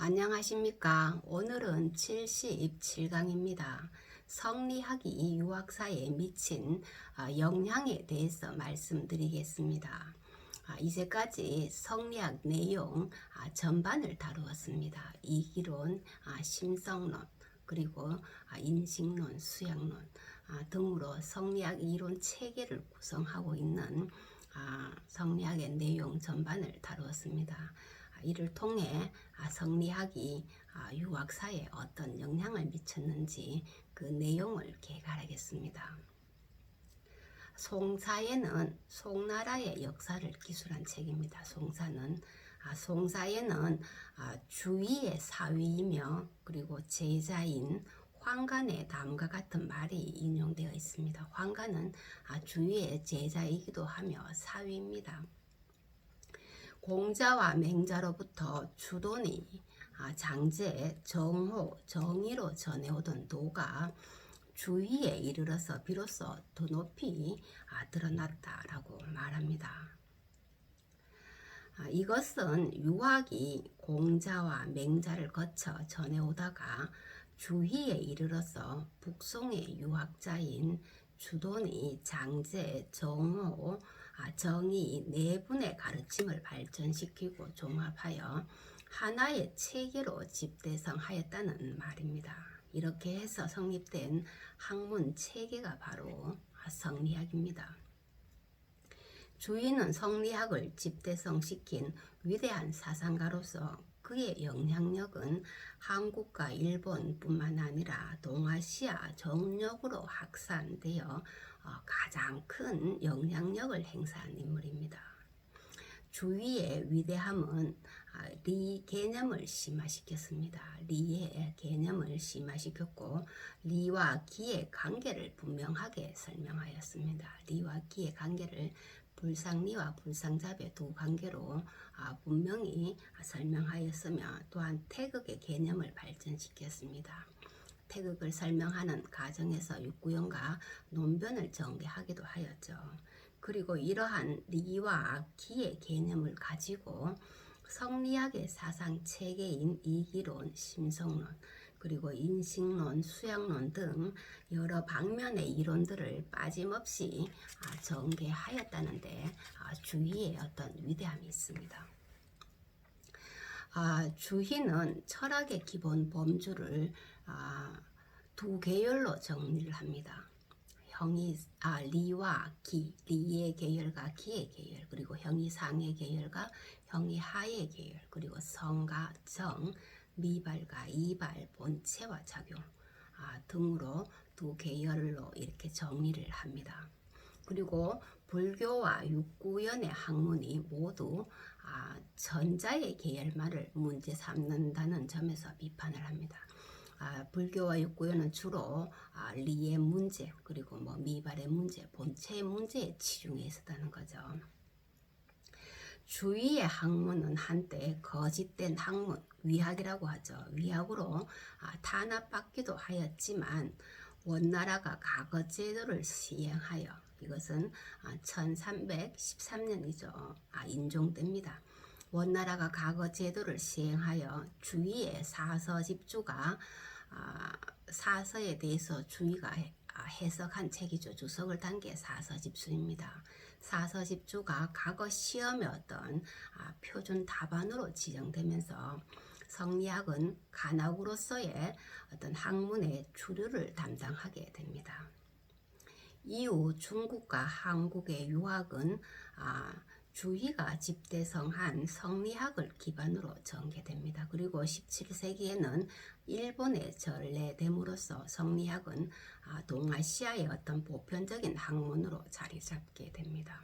안녕하십니까. 오늘은 77강입니다. 성리학이 유학사에 미친 영향에 대해서 말씀드리겠습니다. 이제까지 성리학 내용 전반을 다루었습니다. 이기론, 심성론, 그리고 인식론, 수양론 등으로 성리학 이론 체계를 구성하고 있는 성리학의 내용 전반을 다루었습니다. 이를 통해 성리학이 유학사에 어떤 영향을 미쳤는지 그 내용을 개괄하겠습니다. 송사에는 송나라의 역사를 기술한 책입니다. 송사에는 주위의 사위이며 그리고 제자인 황간의 다음과 같은 말이 인용되어 있습니다. 황간은 주위의 제자이기도 하며 사위입니다. 공자와 맹자로부터 주돈이 장제, 정호, 정의로 전해오던 도가 주위에 이르러서 비로소 더 높이 드러났다라고 말합니다. 이것은 유학이 공자와 맹자를 거쳐 전해오다가 주위에 이르러서 북송의 유학자인 주돈이 장제, 정호, 정의 네 분의 가르침을 발전시키고 종합하여 하나의 체계로 집대성하였다는 말입니다. 이렇게 해서 성립된 학문 체계가 바로 성리학입니다. 주인은 성리학을 집대성시킨 위대한 사상가로서 그의 영향력은 한국과 일본뿐만 아니라 동아시아 전역으로 확산되어 가장 큰 영향력을 행사한 인물입니다. 주위의 위대함은 리 개념을 심화시켰습니다. 리의 개념을 심화시켰고 리와 기의 관계를 분명하게 설명하였습니다. 리와 기의 관계를 불상리와 불상잡의 두 관계로 분명히 설명하였으며 또한 태극의 개념을 발전시켰습니다. 태극을 설명하는 과정에서 육구형과 논변을 전개하기도 하였죠. 그리고 이러한 리와 기의 개념을 가지고 성리학의 사상 체계인 이기론, 심성론, 그리고 인식론, 수양론 등 여러 방면의 이론들을 빠짐없이 전개하였다는데 주희의 어떤 위대함이 있습니다. 주희는 철학의 기본 범주를 두 계열로 정리를 합니다. 리와 기, 리의 계열과 기의 계열, 그리고 형이상의 계열과 형이하의 계열, 그리고 성과 정, 미발과 이발, 본체와 작용 등으로 두 계열로 이렇게 정리를 합니다. 그리고 불교와 육구연의 학문이 모두 전자의 계열만을 문제 삼는다는 점에서 비판을 합니다. 불교와 육구연은 주로 리의 문제, 그리고 미발의 문제, 본체의 문제에 치중해 있었다는 거죠. 주위의 학문은 한때 거짓된 학문, 위학이라고 하죠. 위학으로 탄압받기도 하였지만 원나라가 과거 제도를 시행하여 이것은 1313년이죠. 인종됩니다. 원나라가 과거 제도를 시행하여 주위의 사서집주가 사서에 대해서 주위가 해석한 책이죠. 주석을 단계 사서집수입니다. 사서집주가 과거 시험의 어떤 표준 답안으로 지정되면서 성리학은 간학으로서의 어떤 학문의 주류를 담당하게 됩니다. 이후 중국과 한국의 유학은 주희가 집대성한 성리학을 기반으로 전개됩니다. 그리고 17세기에는 일본에 전래됨으로써 성리학은 동아시아의 어떤 보편적인 학문으로 자리 잡게 됩니다.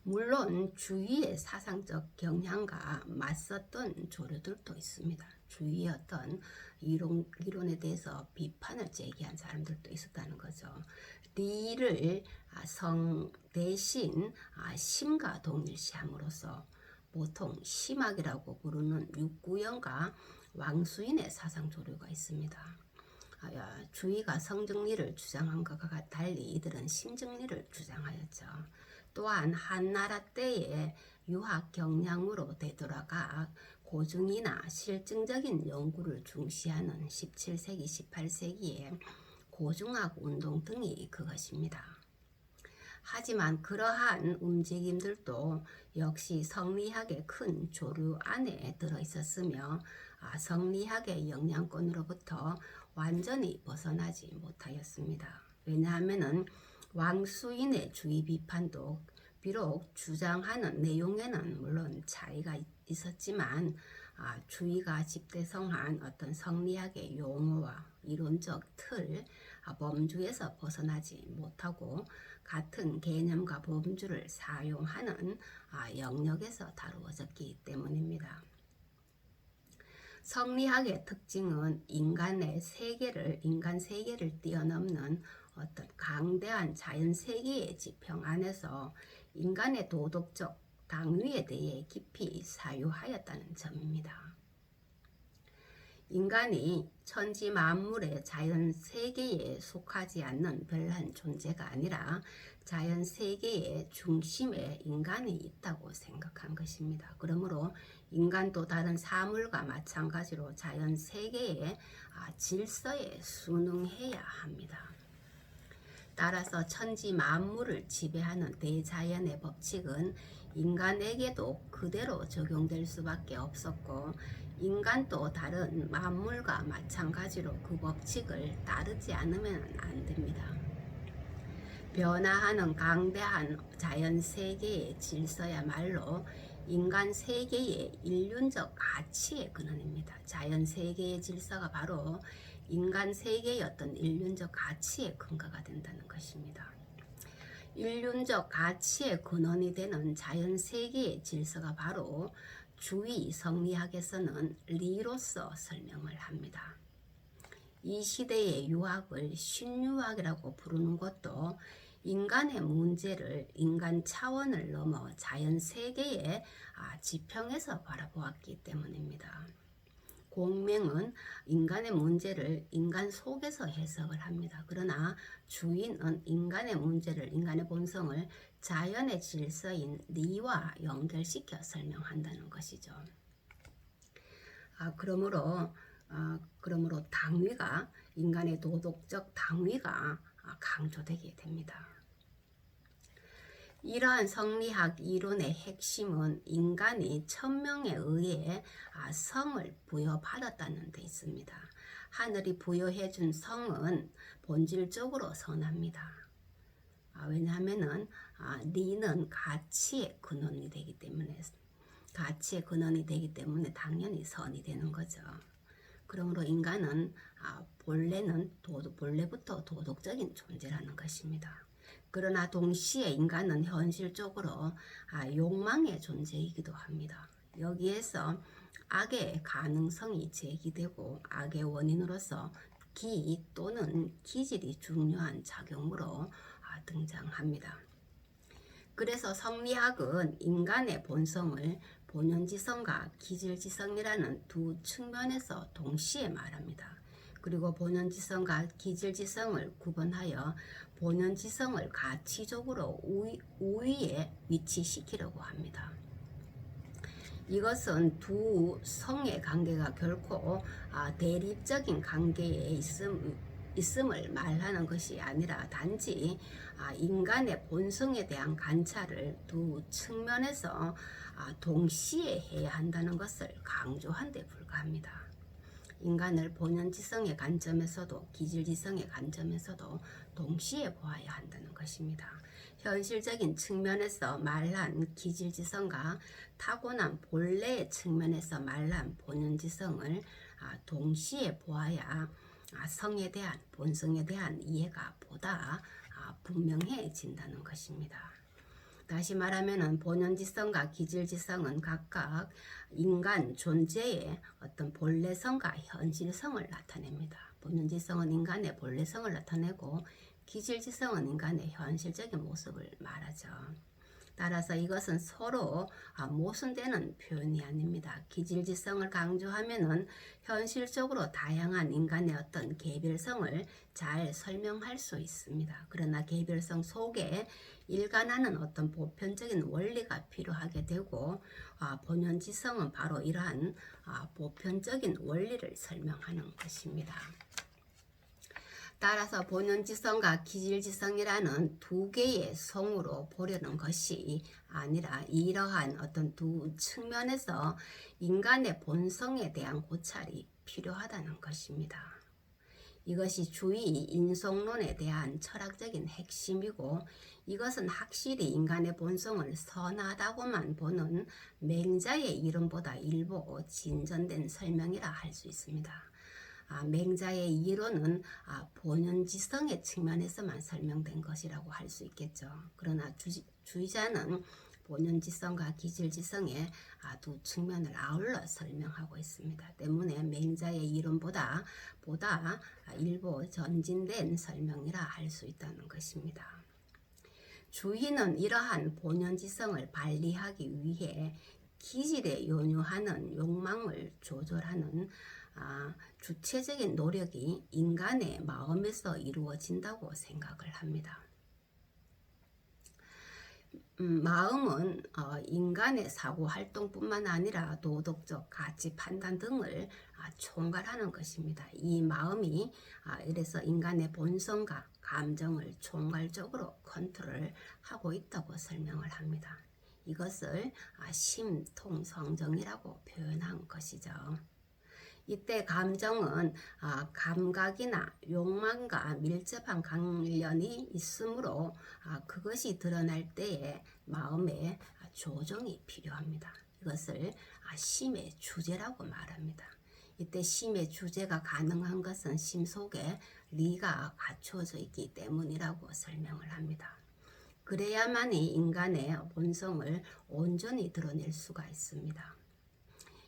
물론 주위의 사상적 경향과 맞섰던 조류들도 있습니다. 주위의 어떤 이론에 대해서 비판을 제기한 사람들도 있었다는 거죠. 리를 성 대신 심과 동일시함으로써 보통 심학이라고 부르는 육구연과 왕수인의 사상 조류가 있습니다. 주위가 성정리를 주장한 것과 달리 이들은 심정리를 주장하였죠. 또한 한나라 때의 유학 경향으로 되돌아가 고증이나 실증적인 연구를 중시하는 17세기, 18세기의 고중학 운동 등이 그것입니다. 하지만 그러한 움직임들도 역시 성리학의 큰 조류 안에 들어있었으며 성리학의 영향권으로부터 완전히 벗어나지 못하였습니다. 왜냐하면 왕수인의 주의 비판도 비록 주장하는 내용에는 물론 차이가 있었지만 주의가 집대성한 어떤 성리학의 용어와 이론적 틀, 범주에서 벗어나지 못하고 같은 개념과 범주를 사용하는 영역에서 다루어졌기 때문입니다. 성리학의 특징은 인간 세계를 뛰어넘는 어떤 강대한 자연 세계의 지평 안에서 인간의 도덕적 당위에 대해 깊이 사유하였다는 점입니다. 인간이 천지 만물의 자연 세계에 속하지 않는 별한 존재가 아니라 자연 세계의 중심에 인간이 있다고 생각한 것입니다. 그러므로 인간도 다른 사물과 마찬가지로 자연 세계의 질서에 순응해야 합니다. 따라서 천지 만물을 지배하는 대자연의 법칙은 인간에게도 그대로 적용될 수밖에 없었고 인간도 다른 만물과 마찬가지로 그 법칙을 따르지 않으면 안 됩니다. 변화하는 강대한 자연 세계의 질서야말로 인간 세계의 일륜적 가치의 근원입니다. 자연 세계의 질서가 바로 인간 세계의 어떤 일륜적 가치의 근거가 된다는 것입니다. 일륜적 가치의 근원이 되는 자연 세계의 질서가 바로 주의 성리학에서는 리로서 설명을 합니다. 이 시대의 유학을 신유학이라고 부르는 것도 인간의 문제를 인간 차원을 넘어 자연 세계의 지평에서 바라보았기 때문입니다. 공명은 인간의 문제를 인간 속에서 해석을 합니다. 그러나 주인은 인간의 문제를, 인간의 본성을 자연의 질서인 리와 연결시켜 설명한다는 것이죠. 그러므로 당위가, 인간의 도덕적 당위가 강조되게 됩니다. 이러한 성리학 이론의 핵심은 인간이 천명에 의해 성을 부여받았다는 데 있습니다. 하늘이 부여해준 성은 본질적으로 선합니다. 왜냐하면 리는 가치의 근원이 되기 때문에 당연히 선이 되는 거죠. 그러므로 인간은 본래부터 도덕적인 존재라는 것입니다. 그러나 동시에 인간은 현실적으로 욕망의 존재이기도 합니다. 여기에서 악의 가능성이 제기되고 악의 원인으로서 기 또는 기질이 중요한 작용으로 등장합니다. 그래서 성리학은 인간의 본성을 본연지성과 기질지성이라는 두 측면에서 동시에 말합니다. 그리고 본연지성과 기질지성을 구분하여 본연지성을 가치적으로 우위에 위치시키려고 합니다. 이것은 두 성의 관계가 결코 대립적인 관계에 있음을 말하는 것이 아니라 단지 인간의 본성에 대한 관찰을 두 측면에서 동시에 해야 한다는 것을 강조한 데 불과합니다. 인간을 본연지성의 관점에서도 기질지성의 관점에서도 동시에 보아야 한다는 것입니다. 현실적인 측면에서 말한 기질지성과 타고난 본래의 측면에서 말한 본연지성을 동시에 보아야 성에 대한, 본성에 대한 이해가 보다 분명해진다는 것입니다. 다시 말하면 본연지성과 기질지성은 각각 인간 존재의 어떤 본래성과 현실성을 나타냅니다. 본연지성은 인간의 본래성을 나타내고 기질지성은 인간의 현실적인 모습을 말하죠. 따라서 이것은 서로 모순되는 표현이 아닙니다. 기질지성을 강조하면은 현실적으로 다양한 인간의 어떤 개별성을 잘 설명할 수 있습니다. 그러나 개별성 속에 일관하는 어떤 보편적인 원리가 필요하게 되고 본연지성은 바로 이러한 보편적인 원리를 설명하는 것입니다. 따라서 본연지성과 기질지성이라는 두 개의 성으로 보려는 것이 아니라 이러한 어떤 두 측면에서 인간의 본성에 대한 고찰이 필요하다는 것입니다. 이것이 주의 인성론에 대한 철학적인 핵심이고 이것은 확실히 인간의 본성을 선하다고만 보는 맹자의 이론보다 일부 진전된 설명이라 할 수 있습니다. 맹자의 이론은 본연지성의 측면에서만 설명된 것이라고 할 수 있겠죠. 그러나 주의자는 본연지성과 기질지성의 두 측면을 아울러 설명하고 있습니다. 때문에 맹자의 이론보다 일부 전진된 설명이라 할 수 있다는 것입니다. 주의는 이러한 본연지성을 발휘하기 위해 기질에 연유하는 욕망을 조절하는 주체적인 노력이 인간의 마음에서 이루어진다고 생각을 합니다. 마음은 인간의 사고 활동뿐만 아니라 도덕적 가치 판단 등을 총괄하는 것입니다. 이 마음이 이래서 인간의 본성과 감정을 총괄적으로 컨트롤하고 있다고 설명을 합니다. 이것을 심통성정이라고 표현한 것이죠. 이때 감정은 감각이나 욕망과 밀접한 관련이 있으므로 그것이 드러날 때에 마음의 조정이 필요합니다. 이것을 심의 주제라고 말합니다. 이때 심의 주제가 가능한 것은 심 속에 리가 갖추어져 있기 때문이라고 설명을 합니다. 그래야만이 인간의 본성을 온전히 드러낼 수가 있습니다.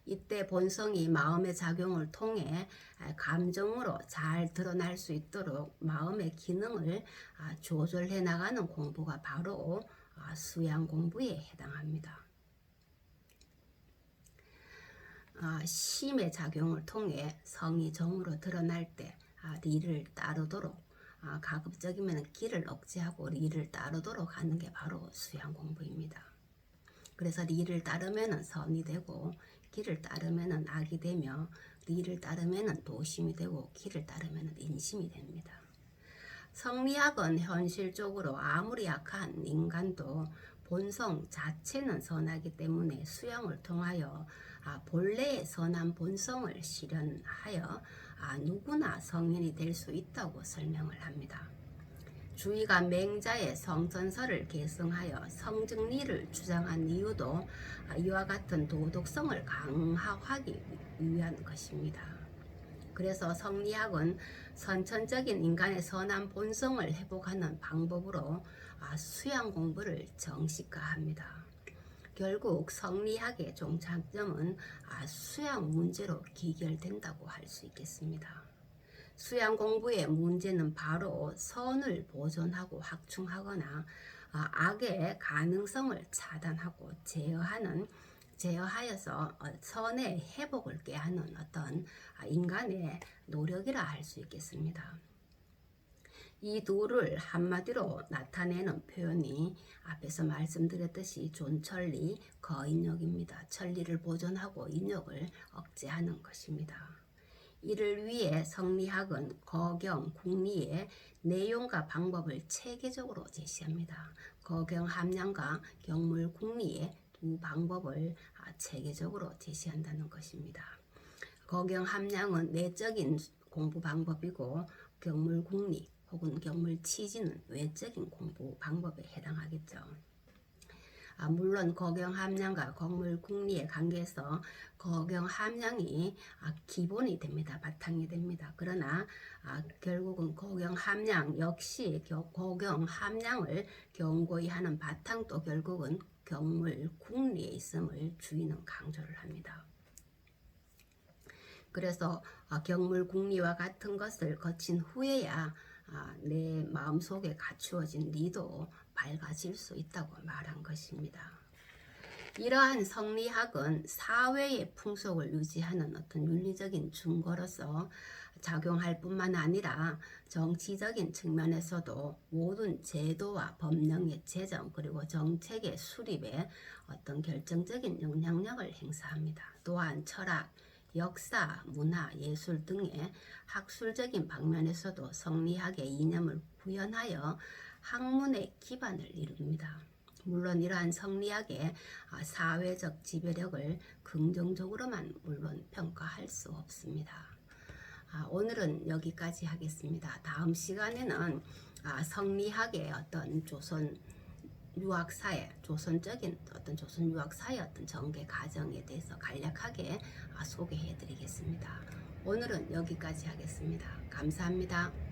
이때 본성이 마음의 작용을 통해 감정으로 잘 드러날 수 있도록 마음의 기능을 조절해 나가는 공부가 바로 수양 공부에 해당합니다. 심의 작용을 통해 성이 정으로 드러날 때 리를 따르도록 가급적이면 기를 억제하고 리를 따르도록 하는 게 바로 수양 공부입니다. 그래서 리를 따르면 선이 되고 기를 따르면 악이 되며 리를 따르면 도심이 되고 기를 따르면 인심이 됩니다. 성리학은 현실적으로 아무리 약한 인간도 본성 자체는 선하기 때문에 수양을 통하여 본래의 선한 본성을 실현하여 누구나 성인이 될 수 있다고 설명을 합니다. 주의가 맹자의 성선설을 계승하여 성증리를 주장한 이유도 이와 같은 도덕성을 강화하기 위한 것입니다. 그래서 성리학은 선천적인 인간의 선한 본성을 회복하는 방법으로 수양 공부를 정식화합니다. 결국 성리학의 종착점은 수양 문제로 기결된다고 할 수 있겠습니다. 수양 공부의 문제는 바로 선을 보존하고 확충하거나 악의 가능성을 차단하고 제어하여서 선의 회복을 꾀하는 어떤 인간의 노력이라 할 수 있겠습니다. 이 둘을 한마디로 나타내는 표현이 앞에서 말씀드렸듯이 존천리, 거인욕입니다. 천리를 보존하고 인욕을 억제하는 것입니다. 이를 위해 성리학은 거경, 궁리의 내용과 방법을 체계적으로 제시합니다. 거경 함량과 경물 궁리의 두 방법을 체계적으로 제시한다는 것입니다. 거경 함량은 내적인 공부 방법이고 경물 궁리 혹은 경물 치지는 외적인 공부 방법에 해당하겠죠. 물론 거경 함량과 경물 궁리의 관계에서 거경 함량이 기본이 됩니다. 바탕이 됩니다. 그러나 결국은 거경 함량 역시 거경 함량을 견고히 하는 바탕도 결국은 경물 궁리에 있음을 주인은 강조를 합니다. 그래서 경물 궁리와 같은 것을 거친 후에야 내 마음속에 갖추어진 리도 밝아질 수 있다고 말한 것입니다. 이러한 성리학은 사회의 풍속을 유지하는 어떤 윤리적인 증거로서 작용할 뿐만 아니라 정치적인 측면에서도 모든 제도와 법령의 제정 그리고 정책의 수립에 어떤 결정적인 영향력을 행사합니다. 또한 철학, 역사, 문화, 예술 등의 학술적인 방면에서도 성리학의 이념을 구현하여 학문의 기반을 이룹니다. 물론 이러한 성리학의 사회적 지배력을 긍정적으로만 물론 평가할 수 없습니다. 오늘은 여기까지 하겠습니다. 다음 시간에는 성리학의 어떤 조선 유학사의 조선적인 어떤 조선 유학사의 어떤 전개 과정에 대해서 간략하게 소개해 드리겠습니다. 오늘은 여기까지 하겠습니다. 감사합니다.